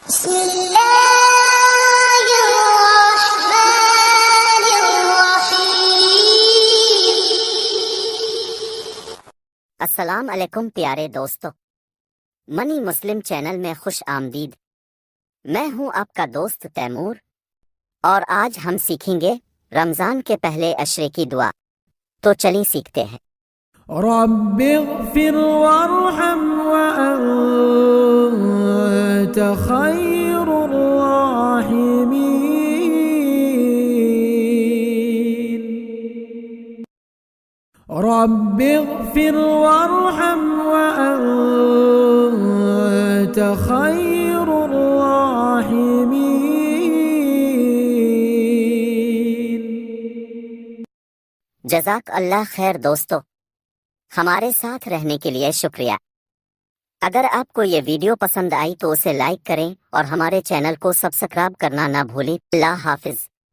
अस्सलाम अलैकुम प्यारे दोस्तों, मनी मुस्लिम चैनल में खुश आमदीद। मैं हूं आपका दोस्त तैमूर और आज हम सीखेंगे रमज़ान के पहले अशरे की दुआ। तो चलिए सीखते हैं। रब्बिग़फिर वरहम वअन्त खैरुर राहिमीन। रब्बिग़फिर वरहम वअन्त खैरुर राहिमीन। जज़ाक अल्लाह खैर दोस्तों, हमारे साथ रहने के लिए शुक्रिया। अगर आपको ये वीडियो पसंद आई तो उसे लाइक करें और हमारे चैनल को सब्सक्राइब करना ना भूलें। अल्लाह हाफिज।